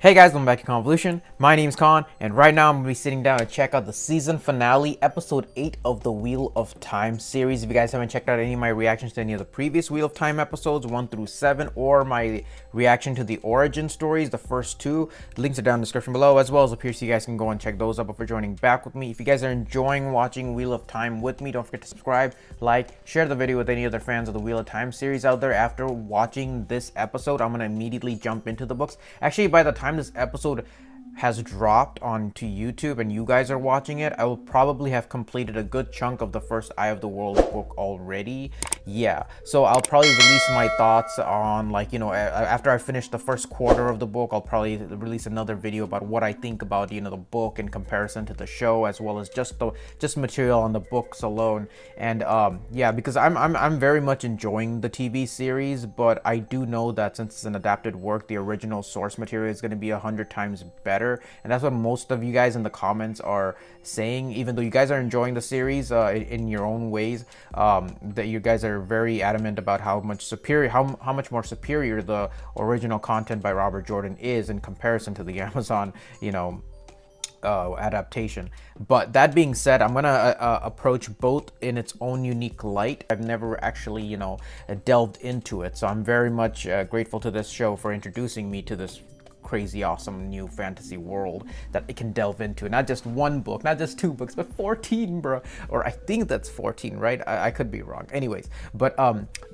Hey guys, welcome back to Khanvolution. My name's Khan, and right now I'm going to be sitting down to check out the season finale, episode 8 of the Wheel of Time series. If you guys haven't checked out any of my reactions to any of the previous Wheel of Time episodes, 1 through 7, or my reaction to the origin stories, the first two, the links are down in the description below, as well as up here, so you guys can go and check those out before joining back with me. If you guys are enjoying watching Wheel of Time with me, don't forget to subscribe, like, share the video with any other fans of the Wheel of Time series out there. After watching this episode, I'm going to immediately jump into the books. Actually, by the time this episode has dropped onto YouTube and you guys are watching it, I will probably have completed a good chunk of the first Eye of the World book already. Yeah, so I'll probably release my thoughts on, like, you know, after I finish the first quarter of the book, I'll probably release another video about what I think about, you know, the book in comparison to the show, as well as just material on the books alone. And yeah, because I'm very much enjoying the TV series, but I do know that since it's an adapted work, the original source material is going to be 100 times better. And that's what most of you guys in the comments are saying. Even though you guys are enjoying the series in your own ways, that you guys are very adamant about how much superior, how much more superior the original content by Robert Jordan is in comparison to the Amazon, you know, adaptation. But that being said, I'm gonna approach both in its own unique light. I've never actually, you know, delved into it, so I'm very much grateful to this show for introducing me to this crazy awesome new fantasy world that it can delve into. Not just one book, not just two books, but 14, bro. Or I think that's 14, right? I could be wrong. Anyways, but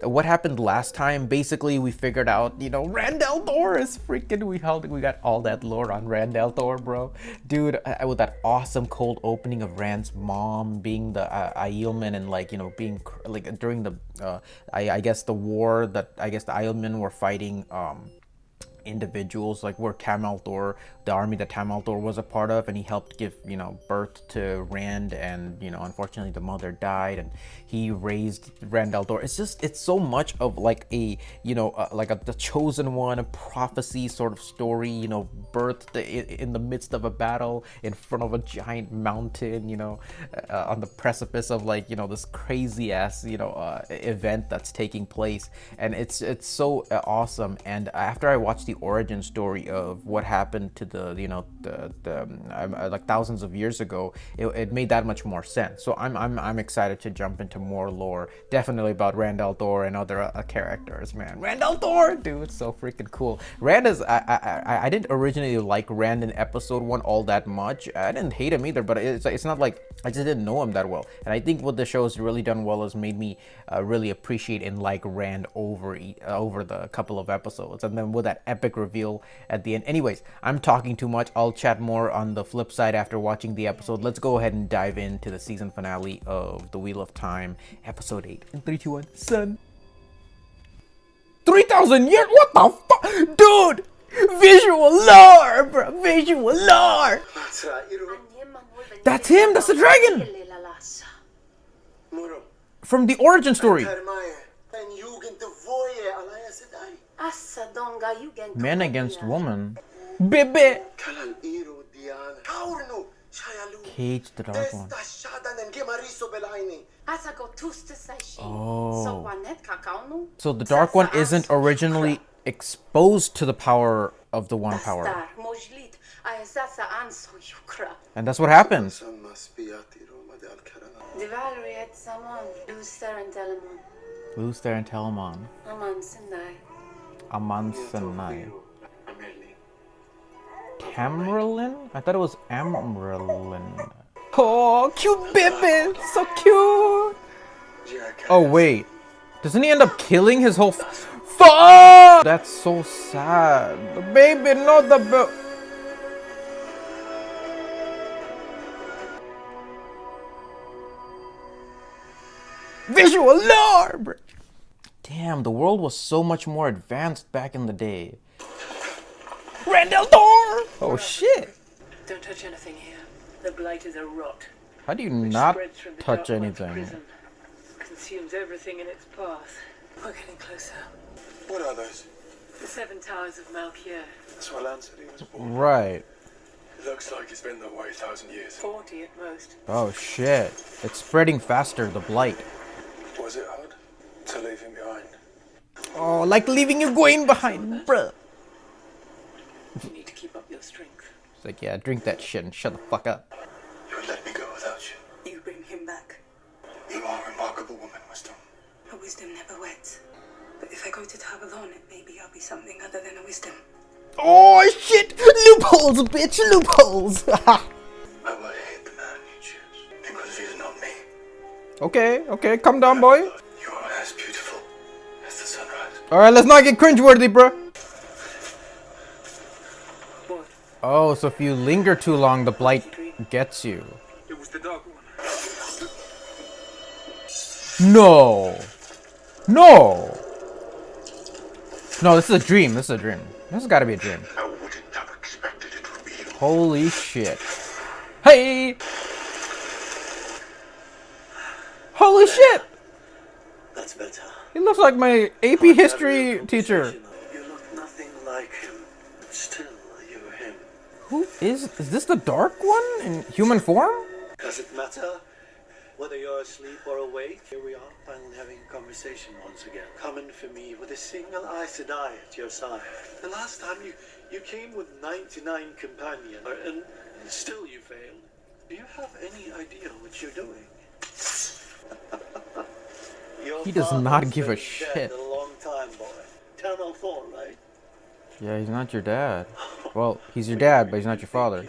what happened last time, basically we figured out, you know, Randall Thor is freaking, we got all that lore on Randall Thor, bro. Dude, with that awesome cold opening of Rand's mom being the Aielman, and, like, you know, being like during the I guess the war that I guess the Aielmen were fighting individuals, like where Tamal Thor, the army that Tamal Thor was a part of, and he helped give, you know, birth to Rand, and, you know, unfortunately the mother died and he raised Randall Thor. It's just, it's so much of like a, you know, like the chosen one, a prophecy sort of story, you know, birthed in the midst of a battle in front of a giant mountain, you know, on the precipice of, like, you know, this crazy ass, you know, event that's taking place. And it's so awesome. And after I watched the origin story of what happened to the, you know, like thousands of years ago, it made that much more sense. So I'm excited to jump into more lore, definitely about Randall Thor and other characters. Man, Randall Thor, dude, it's so freaking cool. Rand is, I didn't originally like Rand in episode 1 all that much. I didn't hate him either, but it's not like I just didn't know him that well. And I think what the show has really done well is made me really appreciate and like Rand over the couple of episodes, and then with that epic reveal at the end. Anyways, I'm talking too much. I'll chat more on the flip side after watching the episode. Let's go ahead and dive into the season finale of The Wheel of Time, episode 8. In 3, 2, 1, sun. 3,000 years? What the fuck? Dude! Visual lore, bro! Visual lore! That's him! That's the dragon! From the origin story. Man against woman. Bebe! Cage the Dark One. Oh. So the Dark One isn't originally exposed to the power of the One Power. And that's what happens. Lose there and Telemon. Aman Senai. Tamerlin? I thought it was Amerlin. Oh, cute baby! So cute! Oh, wait. Doesn't he end up killing his whole fuck? That's so sad. The baby, not the visual lore, bro. Damn, the world was so much more advanced back in the day. Randall Thor! Oh shit! Don't touch anything here. The blight is a rot. How do you not touch anything? Consumes everything in its path. We're getting closer. What are those? The 7 towers of Malkier. That's what Lan said he was born. Right. It looks like it's been that way 1,000 years. 40 at most. Oh shit. It's spreading faster, the blight. Was it hard to leave him behind? Oh, like leaving you going behind, bruh. You need to keep up your strength. It's like, yeah, drink that shit and shut the fuck up. You would let me go without you. You bring him back. You are a remarkable woman, Wisdom. A wisdom never weds. But if I go to Khanvolution, maybe I'll be something other than a wisdom. Oh shit! Loopholes, bitch! Loopholes! I will hate the man you choose, because he is not me. Okay, calm down, boy. You are as beautiful as the sunrise. Alright, let's not get cringeworthy, bro. What? Oh, so if you linger too long, the blight gets you. It was the dark one. No! No! No, this is a dream. This has gotta be a dream. I wouldn't have expected it would be you. Holy shit. Hey! Holy shit! That's better. He looks like my AP history teacher. You look nothing like him. Still, you're him. Who is this the dark one in human form? Does it matter whether you're asleep or awake? Here we are, finally having a conversation once again. Coming for me with a single Aes Sedai at your side. The last time you came with 99 companions, and still you failed. Do you have any idea what you're doing? Your He does father's not give a been shit. dead a long time, boy. 1004, right? Yeah, he's not your dad. Well, he's your dad, but he's not your father.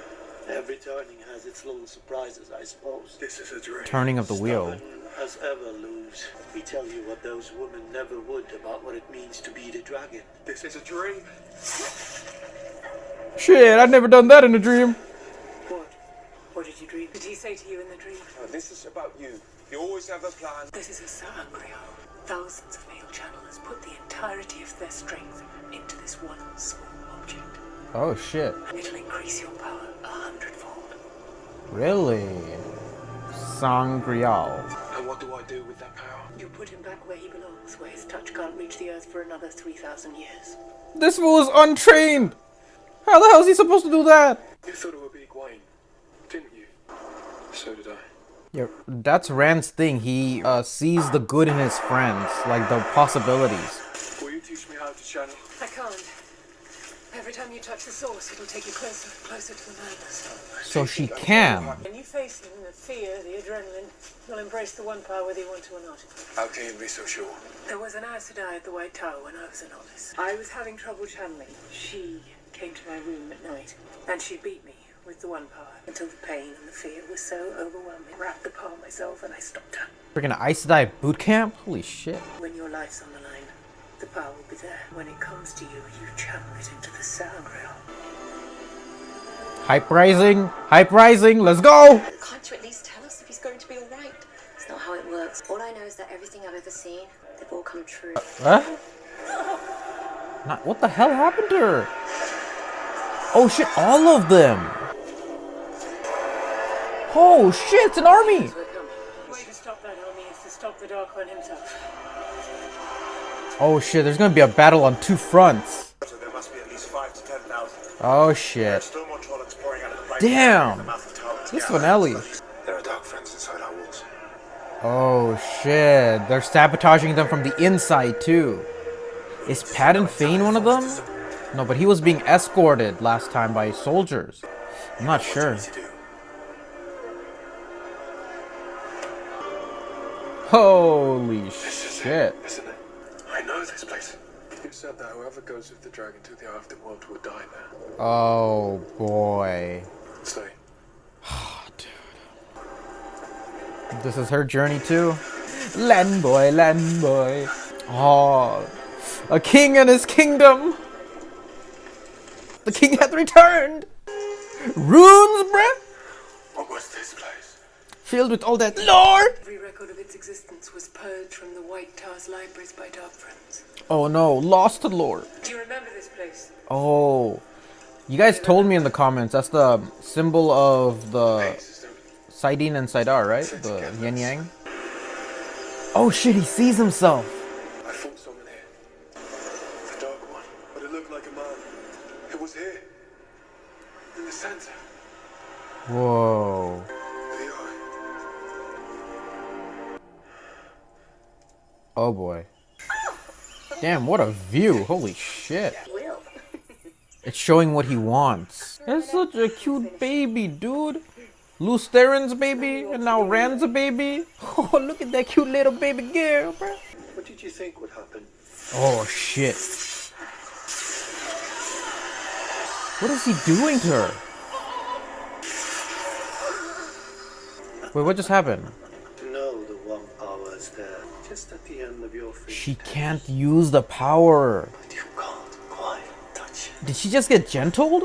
Every turning has its little surprises, I suppose. This is a dream. Turning of the wheel. Stubborn as ever, lose. We tell you what those women never would about what it means to be the dragon. This is a dream. Shit, I've never done that in a dream. What? What did you dream? Did he say to you in the dream? This is about you. You always have a plan. This is a sangria. Thousands of male channelers put the entirety of their strength into this one small object. Oh shit. It'll increase your power 100-fold. Really? Sangreal. And what do I do with that power? You put him back where he belongs, where his touch can't reach the earth for another 3,000 years. This fool is untrained! How the hell is he supposed to do that? You thought it would be Egwene, didn't you? So did I. Yeah, that's Rand's thing. He sees the good in his friends, like the possibilities. Will you teach me how to channel? I can't. Every time you touch the source, it'll take you closer, closer to the madness. So she can. When you face him, the fear, the adrenaline, you'll embrace the one power whether you want to or not. How can you be so sure? There was an Aes Sedai at the White Tower when I was a novice. I was having trouble channeling. She came to my room at night, and she beat me with the one power until the pain and the fear was so overwhelming. I wrapped the power myself and I stopped her. Freaking Aes Sedai boot camp? Holy shit. When your life's on the line, the power will be there. When it comes to you, you channel it into the sangria. Hype rising, let's go! Can't you at least tell us if he's going to be alright? It's not how it works. All I know is that everything I've ever seen, they've all come true. Huh? What the hell happened to her? Oh shit, all of them! Oh shit, it's an army! The way to stop that army is to stop the Dark One himself. Oh shit, there's gonna be a battle on two fronts. So there must be at least 5,000 to 10,000. Oh shit. Still more Trollocs pouring out of the right. Damn! This finale. There are dark friends inside our walls. Oh shit, they're sabotaging them from the inside too. Is Padden Fane one of them? No, but he was being escorted last time by soldiers. I'm not sure. Holy shit. Isn't it? I know this place. You said that whoever goes with the dragon to the afterworld will die there. Oh boy. Stay. This is her journey too. Land boy, land boy. Oh, a king and his kingdom. The king hath returned. Runes, bruh. What was this place? Filled with all that lore. Every record of its existence was purged from the White Tower's libraries by Dark Friends. Oh no, lost to lore. Do you remember this place? Oh, you guys told me in the comments that's the symbol of the Saidin and Saidar, right? The yin yang. Oh shit, he sees himself. I fought someone here. The dark one. But it looked like a man. It was here. In the center. Whoa. There you are. Oh boy. Damn, what a view. Holy shit. Will. It's showing what he wants. That's such a cute baby, dude. Lou Theron's baby, and now Rand's a baby. Oh, look at that cute little baby girl, bro. What did you think would happen? Oh, shit. What is he doing to her? Wait, what just happened? No, the one power is there, just at the end of your finger. She can't use the power. But you can't quite touch it. Did she just get gentled?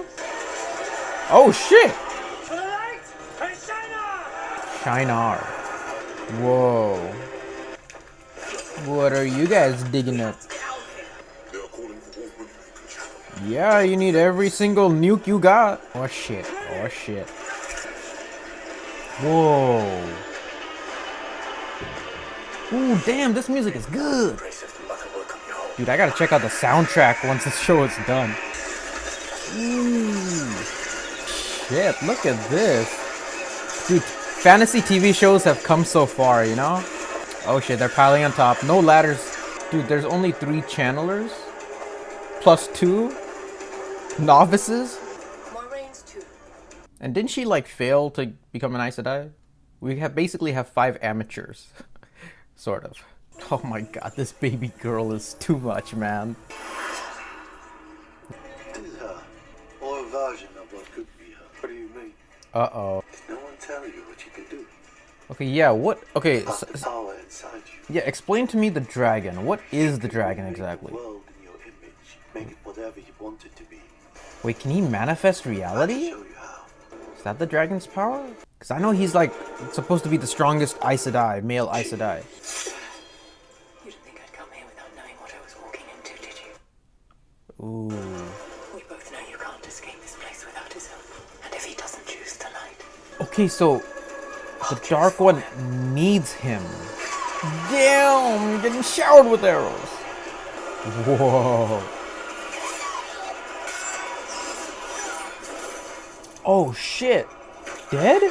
Oh, shit. Shinar. Whoa. What are you guys digging up? Yeah, you need every single nuke you got. Oh shit. Oh shit. Whoa. Ooh, damn, this music is good. Dude, I gotta check out the soundtrack once this show is done. Ooh. Shit, look at this. Dude, fantasy TV shows have come so far, you know? Oh shit, they're piling on top. No ladders. Dude, there's only 3 channelers. Plus 2 novices. Moraine's too. And didn't she like fail to become an Aes Sedai? We basically have 5 amateurs. Sort of. Oh my god, this baby girl is too much, man. This is her, or a version of what could be her. What do you mean? Uh-oh. Did no one tell you what you could do? Okay, yeah, what? Okay, About the power inside you. yeah, explain to me the dragon. What is the dragon Make exactly? the world in your image. Make it whatever you want it to be. Wait, can he manifest I'll reality? show you how. Is that the dragon's power? Because I know he's like supposed to be the strongest Aes Sedai, male Aes Sedai. You didn't think I'd come here without knowing what I was walking into, did you? Ooh. We both know you can't escape this place without his help. And if he doesn't choose tonight, Okay, so the Dark One needs him. Damn, getting showered with arrows. Whoa. Oh shit. Dead?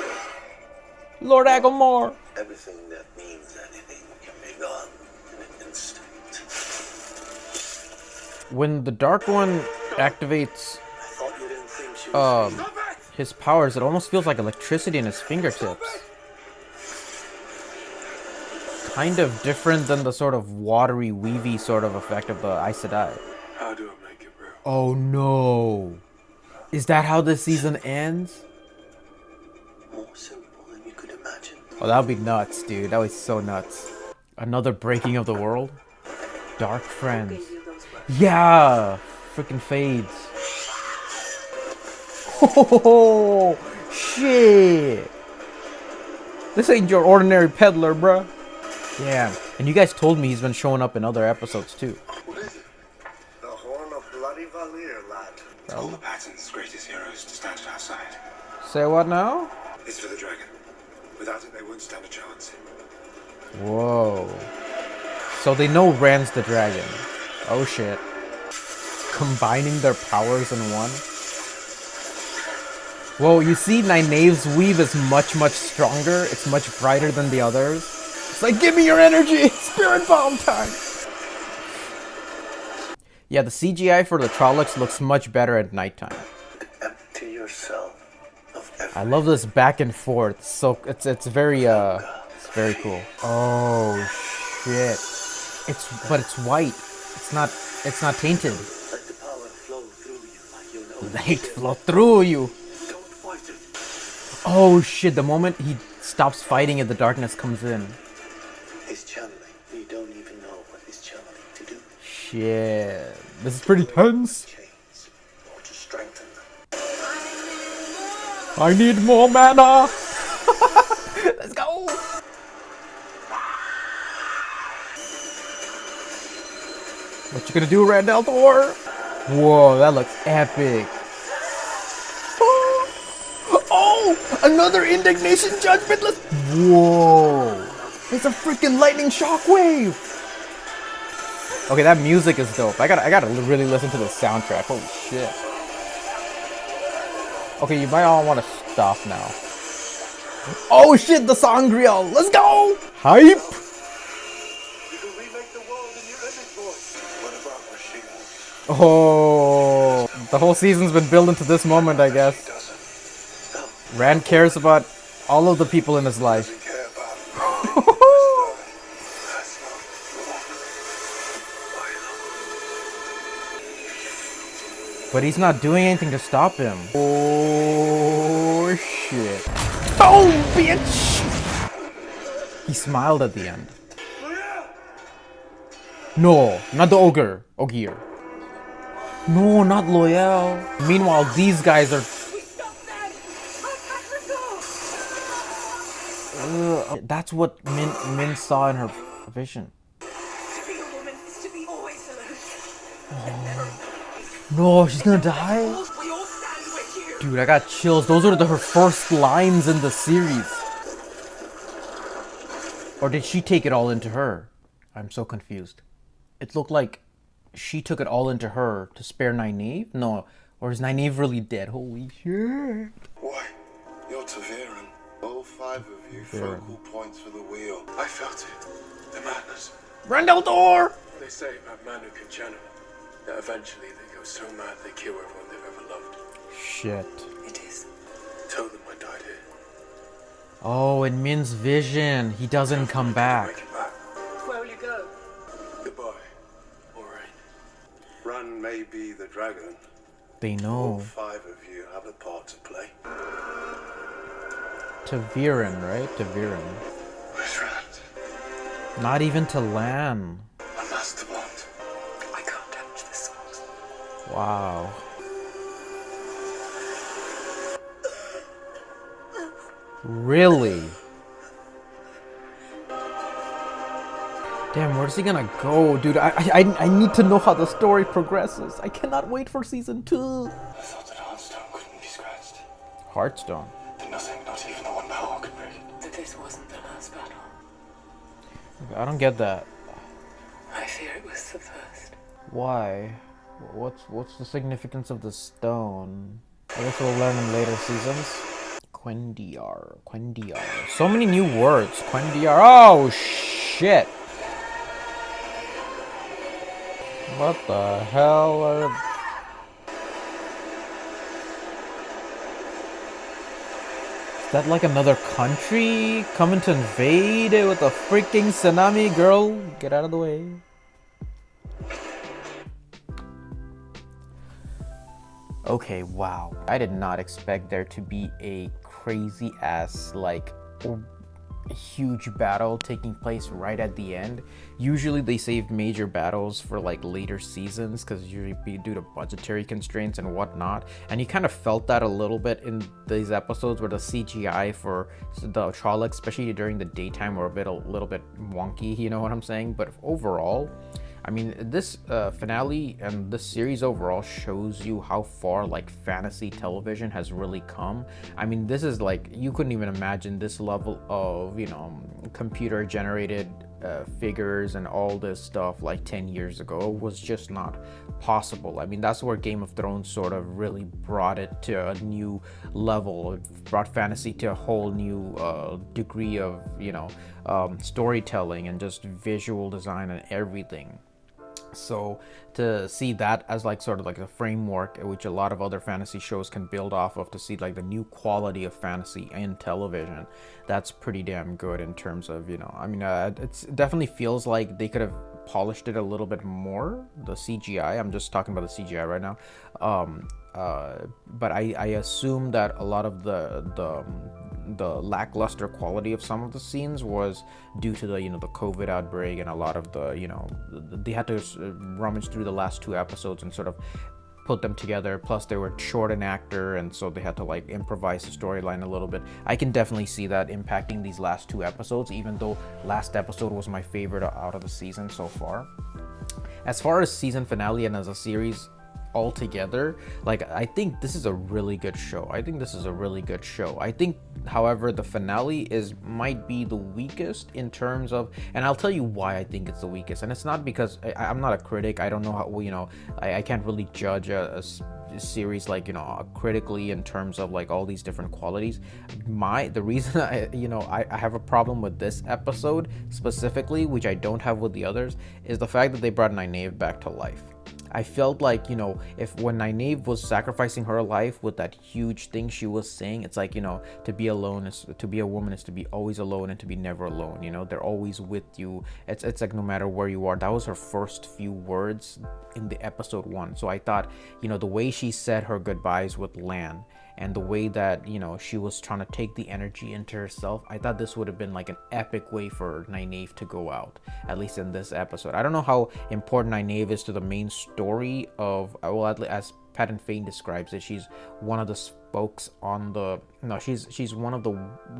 Lord Agelmore. Everything that means anything can be gone in an instant. When the Dark One activates I thought you didn't think she was his powers, it almost feels like electricity in his fingertips. Kind of different than the sort of watery, weavy sort of effect of the Aes Sedai. How do I make it real? Oh no. Is that how this season ends? more simple than you could imagine. Oh, that would be nuts, dude. That was so nuts. Another breaking of the world? Dark friends. Yeah! Freaking fades. Oh, shit! This ain't your ordinary peddler, bruh. Damn. And you guys told me he's been showing up in other episodes, too. What is it? The horn of bloody Valir, lad. All the Patton's greatest heroes to stand at our side. Say what now? It's for the dragon. Without it, they wouldn't stand a chance. Whoa. So they know Rand's the dragon. Oh shit. Combining their powers in one. Whoa, you see Nynaeve's weave is much, much stronger. It's much brighter than the others. It's like, give me your energy! Spirit bomb time! Yeah, the CGI for the Trollocs looks much better at nighttime. Empty yourself of everything. I love this back and forth. So it's very cool. Oh shit. But it's white. It's not tainted. Let the power flow through you like you know. Light flow through you. Don't fight it. Oh shit, the moment he stops fighting it, the darkness comes in. He's channeling. You don't even know what he's channeling to do. Shit. This is pretty tense. Chains or to strengthen them. I need more mana. Let's go. What you gonna do, Randall Thor? Whoa, that looks epic. Oh, another indignation judgment. Whoa, it's a freaking lightning shockwave. Okay, that music is dope. I gotta really listen to the soundtrack. Holy shit. Okay, you might all want to stop now. Oh shit, the Sangreal. Let's go. Hype. You can remake the world in your image, boy. What about machines? Oh, The whole season's been building to this moment, I He guess. doesn't. Rand cares about all of the people in his life. Doesn't care about him. That's not Milo. But he's not doing anything to stop him. Oh, shit. Boom, bitch! He smiled at the end. No, not the ogre. Ogier. No, not Loyal. Meanwhile, these guys are... That's what Min saw in her vision. To be a woman is to be always alone. No, she's gonna die? We all stand with you. Dude, I got chills. Those are her first lines in the series. Or did she take it all into her? I'm so confused. It looked like she took it all into her to spare Nynaeve? No, or is Nynaeve really dead? Holy shit. Why? You're Taviran. All 5 of you, focal points for the wheel. I felt it. The madness. Brandeldor! They say about man who can channel, that eventually they go so mad they kill everyone they've ever loved. Shit. It is. Tell them I died here. Oh, in Min's vision, he doesn't come back. Make it back. Where will you go? Goodbye. Alright. Run may be the dragon. They All know. 5 of you have a part to play. Taviran, right? Taviran. Where's Rand? Not even to Lan. A mastermind. I can't touch the source. Wow. Really? Damn, where's he gonna go? Dude, I need to know how the story progresses. I cannot wait for season 2. I thought that Hearthstone couldn't be scratched. Hearthstone. That nothing, not even the one power could break it. That this wasn't the last battle. I don't get that. I fear it was the first. Why? What's the significance of the stone? I guess we'll learn in later seasons. Quendiar. So many new words. Quendiar. Oh shit! What the hell are... Is that like another country coming to invade it with a freaking tsunami? Girl, get out of the way. Okay, wow. I did not expect there to be a crazy ass, like, huge battle taking place right at the end. Usually they save major battles for like later seasons because usually due to budgetary constraints and whatnot, and you kind of felt that a little bit in these episodes where the CGI for the Trollocs, especially during the daytime, were a little bit wonky, you know what I'm saying? But overall, I mean, this finale and this series overall shows you how far like fantasy television has really come. I mean, this is like, you couldn't even imagine this level of, you know, computer generated figures and all this stuff like 10 years ago. It was just not possible. I mean, that's where Game of Thrones sort of really brought it to a new level. It brought fantasy to a whole new degree of, you know, storytelling and just visual design and everything. So to see that as like sort of like a framework which a lot of other fantasy shows can build off of, to see like the new quality of fantasy in television, that's pretty damn good in terms of, you know, I mean, it definitely feels like they could have polished it a little bit more, the CGI. I'm just talking about the CGI right now. But I assume that a lot of the lackluster quality of some of the scenes was due to the, you know, the COVID outbreak, and a lot of the, you know, they had to rummage through the last 2 episodes and sort of put them together. Plus they were short an actor, and so they had to like improvise the storyline a little bit. I can definitely see that impacting these last 2 episodes, even though last episode was my favorite out of the season so far. As far as season finale and as a series altogether, like, I think this is a really good show. I think, however, the finale might be the weakest in terms of, and I'll tell you why I think it's the weakest. And it's not because I'm not a critic. I don't know how, you know, I can't really judge a series like, you know, critically in terms of like all these different qualities. The reason I have a problem with this episode specifically, which I don't have with the others, is the fact that they brought Nynaeve back to life. I felt like, you know, if when Nynaeve was sacrificing her life with that huge thing she was saying, it's like, you know, to be alone is to be a woman is to be always alone and to be never alone. You know, they're always with you. It's like no matter where you are. That was her first few words in the episode 1. So I thought, you know, the way she said her goodbyes with Lan, and the way that, you know, she was trying to take the energy into herself, I thought this would have been like an epic way for Nynaeve to go out, at least in this episode. I don't know how important Nynaeve is to the main story of, well, as Patton Fane describes it, she's one of the spokes on the, no, she's one of the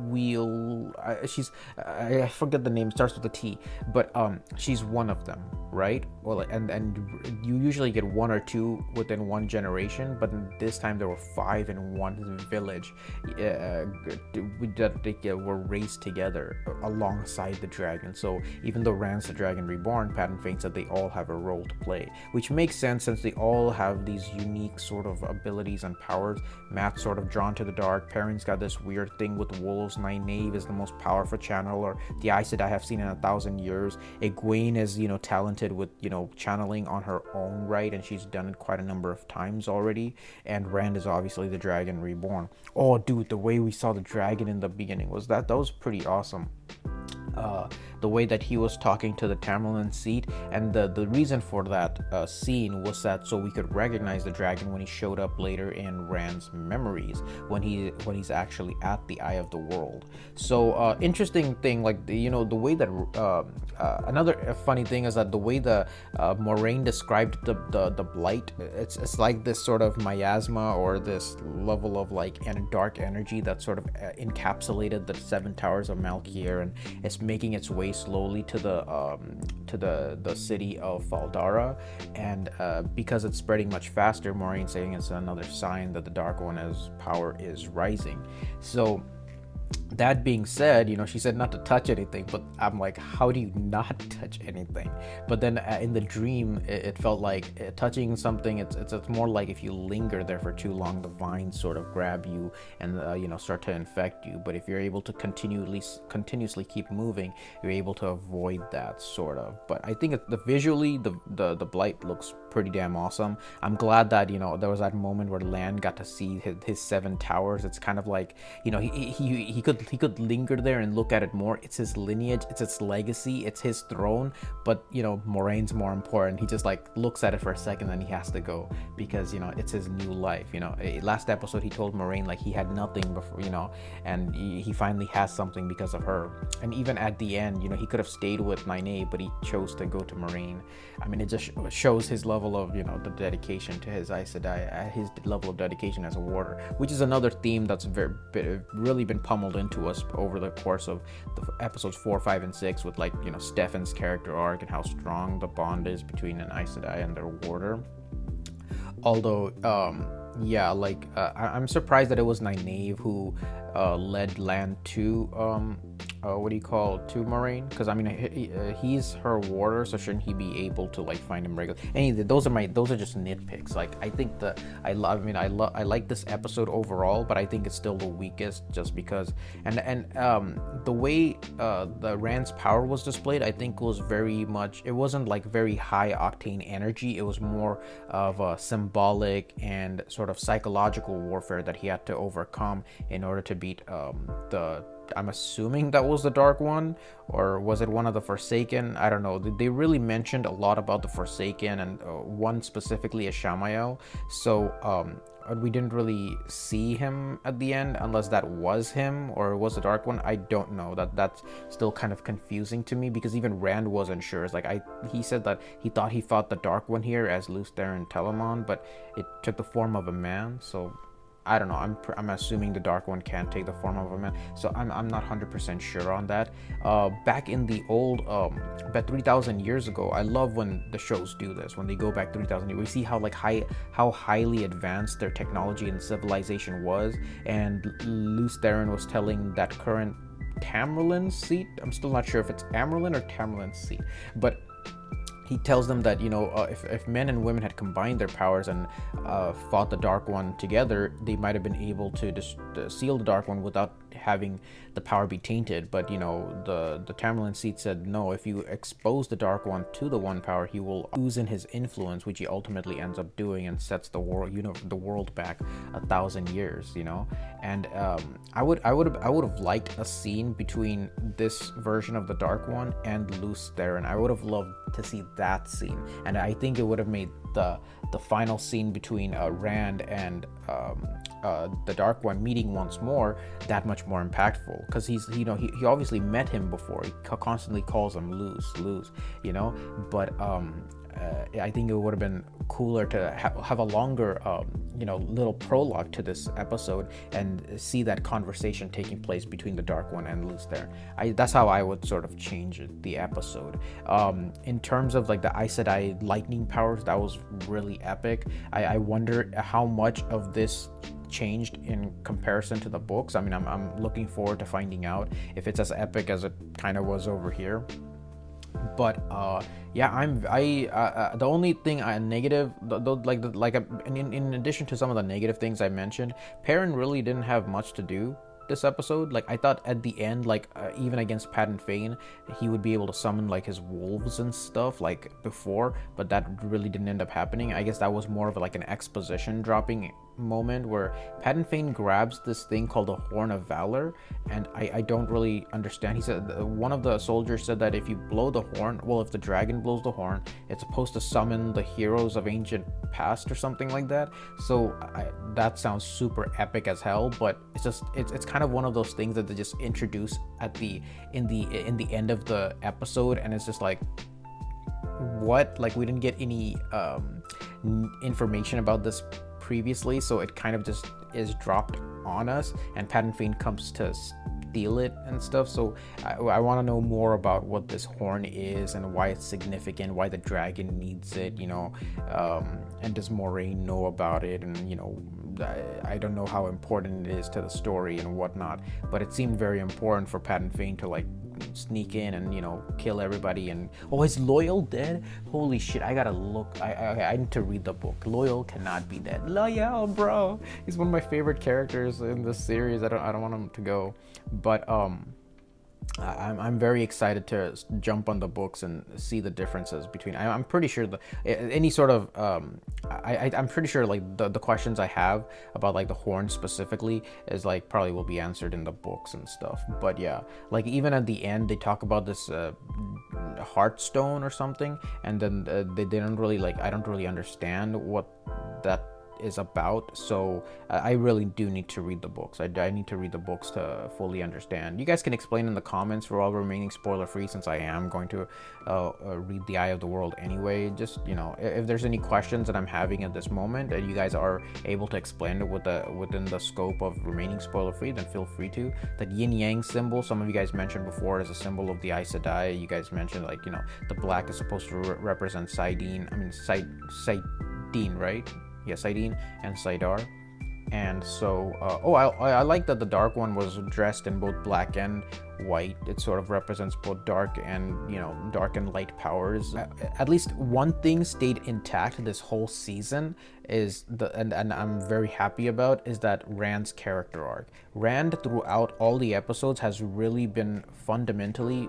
wheel, I forget the name, starts with a T, but she's one of them, right? Well, and you usually get 1 or 2 within one generation, but this time there were 5 in one village that they were raised together alongside the dragon. So even though Rand's the Dragon Reborn, Patton Fane said they all have a role to play, which makes sense since they all have these unique sort of abilities and powers. Matt's sort of drawn to the dark. Perrin's got this weird thing with wolves. Nynaeve is the most powerful channeler the Aes Sedai have seen in 1,000 years. Egwene is, you know, talented with, you know, channeling on her own right, and she's done it quite a number of times already. And Rand is obviously the Dragon Reborn. Oh, dude, the way we saw the dragon in the beginning that was pretty awesome. The way that he was talking to the Tamerlan seat, and the reason for that scene was that so we could recognize the dragon when he showed up later in Rand's memories, when he's actually at the Eye of the World. So interesting thing, like, you know, the way that another funny thing is that the way the Moraine described the blight, it's like this sort of miasma or this level of like dark energy that sort of encapsulated the 7 towers of Malkier, and it's making its way slowly to the city of Faldara, and because it's spreading much faster, Maureen saying it's another sign that the Dark One's power is rising. So that being said, you know, she said not to touch anything, but I'm like, how do you not touch anything? But then in the dream, it felt like touching something, it's more like if you linger there for too long, the vines sort of grab you and you know, start to infect you. But if you're able to continuously keep moving, you're able to avoid that sort of. But I think visually the blight looks pretty damn awesome. I'm glad that, you know, there was that moment where Lan got to see his 7 towers. It's kind of like, you know, he could linger there and look at it more. It's his lineage, it's its legacy, it's his throne. But, you know, Moraine's more important. He just like looks at it for a second, then he has to go because, you know, it's his new life. You know, last episode he told Moraine like he had nothing before, you know, and he finally has something because of her. And even at the end, you know, he could have stayed with Nynaeve, but he chose to go to Moraine. I mean, it just shows his level of, you know, the dedication to his Aes Sedai, his level of dedication as a warder, which is another theme that's really been pummeled into us over the course of the episodes 4, 5, and 6, with, like, you know, Stefan's character arc and how strong the bond is between an Aes Sedai and their warder. Although, yeah, like, I'm surprised that it was Nynaeve who led Lan to to Moraine, because I mean he's her warder, so shouldn't he be able to like find him regularly? Anyway, those are just nitpicks. Like, I think I like this episode overall, but I think it's still the weakest just because and the way the Rand's power was displayed, I think was very much, it wasn't like very high octane energy. It was more of a symbolic and sort of psychological warfare that he had to overcome in order to beat I'm assuming that was the Dark One, or was it one of the Forsaken? I don't know. They really mentioned a lot about the Forsaken, and one specifically is Shamael. So we didn't really see him at the end, unless that was him or was the Dark One. I don't know. That's still kind of confusing to me, because even Rand wasn't sure. It's like he said that he thought he fought the Dark One here as Lews Therin Telamon, but it took the form of a man. So I don't know. I'm assuming the Dark One can't take the form of a man, so I'm not 100% sure on that. Back in the old, about 3,000 years ago, I love when the shows do this. When they go back 3,000 years, we see how highly advanced their technology and civilization was. And Lews Therin was telling that current Tamerlan seat. I'm still not sure if it's Amyrlin or Tamerlan seat, but he tells them that, you know, if men and women had combined their powers and fought the Dark One together, they might have been able to just seal the Dark One without having the power be tainted. But, you know, the Tamerlan seat said, no, if you expose the Dark One to the One Power, he will ooze in his influence, which he ultimately ends up doing, and sets the world, you know, the world back 1,000 years, you know. And I would have liked a scene between this version of the Dark One and Luce Theron. I would have loved to see that scene, and I think it would have made the final scene between Rand and the Dark One meeting once more that much more impactful, because he's, you know, he obviously met him before. He constantly calls him Luce, you know. But I think it would have been cooler to have a longer, you know, little prologue to this episode and see that conversation taking place between the Dark One and Luce there. That's how I would sort of change the episode. In terms of like the Aes Sedai lightning powers, that was really epic. I wonder how much of this changed in comparison to the books. I mean, I'm looking forward to finding out if it's as epic as it kind of was over here. But yeah, the only thing negative, in addition to some of the negative things I mentioned, Perrin really didn't have much to do this episode. Like, I thought at the end, like even against Padden Fane, he would be able to summon like his wolves and stuff like before, but that really didn't end up happening. I guess that was more of like an exposition dropping moment where Padden Fane grabs this thing called the Horn of Valor, and I don't really understand. He said, one of the soldiers said that if you blow the horn, well, if the dragon blows the horn, it's supposed to summon the heroes of ancient past or something like that. So that sounds super epic as hell, but it's kind of one of those things that they just introduce at in the end of the episode, and it's just like, what? Like, we didn't get any information about this previously, so it kind of just is dropped on us, and Padden Fane comes to steal it and stuff. So I want to know more about what this horn is and why it's significant, why the dragon needs it, you know, and does Moraine know about it, and, you know, I don't know how important it is to the story and whatnot, but it seemed very important for Padden Fane to like sneak in and, you know, kill everybody. And is Loyal dead? Holy shit, I gotta look. I need to read the book. Loyal cannot be dead. Loyal, bro, he's one of my favorite characters in this series. I don't want him to go, but I'm very excited to jump on the books and see the differences between. I'm pretty sure any sort of I'm pretty sure like the questions I have about like the horn specifically is like probably will be answered in the books and stuff. But yeah, like even at the end they talk about this Heartstone or something, and then they didn't really like. I don't really understand what that is about, so I really do need to read the books. I need to read the books to fully understand. You guys can explain in the comments. We're all remaining spoiler free, since I am going to read The Eye of the World anyway. Just, you know, if there's any questions that I'm having at this moment and you guys are able to explain it within the scope of remaining spoiler free, then feel free to. That yin yang symbol, some of you guys mentioned before, is a symbol of the Aes Sedai. You guys mentioned, like, you know, the black is supposed to represent Saidin, right? Yeah, Saidin and Saidar. And so, I like that the Dark One was dressed in both black and white. It sort of represents both dark and, you know, dark and light powers. At least one thing stayed intact this whole season is and I'm very happy about, is that Rand's character arc. Rand throughout all the episodes has really been fundamentally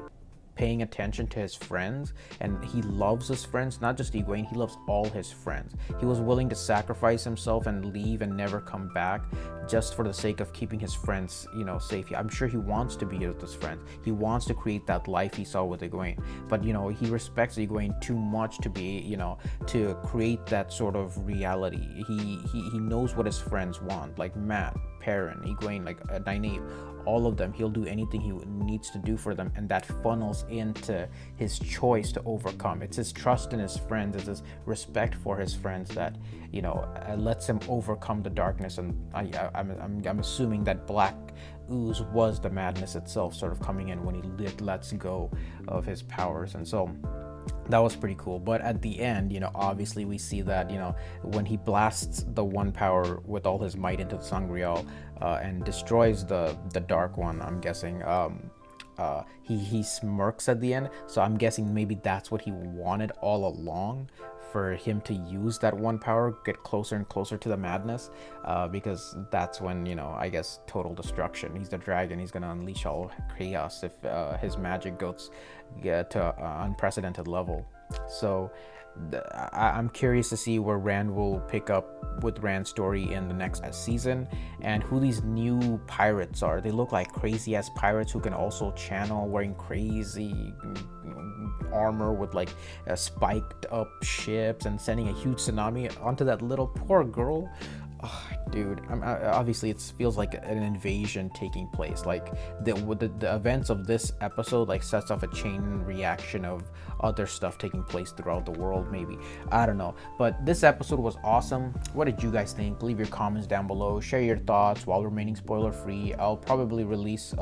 paying attention to his friends, and he loves his friends, not just Egwene, he loves all his friends. He was willing to sacrifice himself and leave and never come back just for the sake of keeping his friends, you know, safe. I'm sure he wants to be with his friends. He wants to create that life he saw with Egwene, but, you know, he respects Egwene too much to be, you know, to create that sort of reality. He knows what his friends want, like Matt, Perrin, Egwene, like Nynaeve, all of them. He'll do anything he needs to do for them, and that funnels into his choice to overcome. It's his trust in his friends, it's his respect for his friends that, you know, lets him overcome the darkness. And I'm assuming that black ooze was the madness itself, sort of coming in when he lets go of his powers. And so that was pretty cool. But at the end, you know, obviously we see that, you know, when he blasts the One Power with all his might into the Sangreal and destroys the Dark One, I'm guessing, he smirks at the end, so I'm guessing maybe that's what he wanted all along, for him to use that one power, get closer and closer to the madness, because that's when, you know, I guess total destruction. He's the dragon, he's gonna unleash all chaos if his magic goes to unprecedented level. So I'm curious to see where Rand will pick up with Rand's story in the next season, and who these new pirates are. They look like crazy ass pirates who can also channel, wearing crazy armor with like spiked up ships and sending a huge tsunami onto that little poor girl. Oh, dude, obviously it feels like an invasion taking place. Like the events of this episode like sets off a chain reaction of other stuff taking place throughout the world. Maybe, I don't know, but this episode was awesome. What did you guys think? Leave your comments down below, share your thoughts while remaining spoiler free. I'll probably release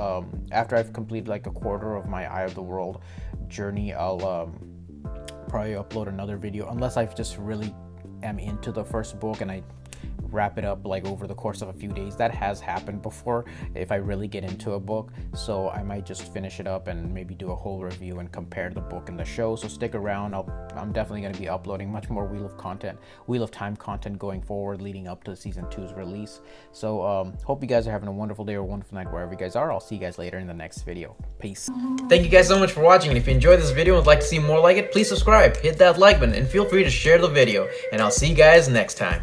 after I've completed like a quarter of my Eye of the World journey. I'll probably upload another video, unless I just really am into the first book and I wrap it up like over the course of a few days. That has happened before if I really get into a book, so I might just finish it up and maybe do a whole review and compare the book and the show. So stick around. I'm definitely going to be uploading much more Wheel of Time content going forward, leading up to season 2's release. So hope you guys are having a wonderful day or a wonderful night wherever you guys are. I'll see you guys later in the next video. Peace. Thank you guys so much for watching, and if you enjoyed this video and would like to see more like it, please subscribe, hit that like button, and feel free to share the video, and I'll see you guys next time.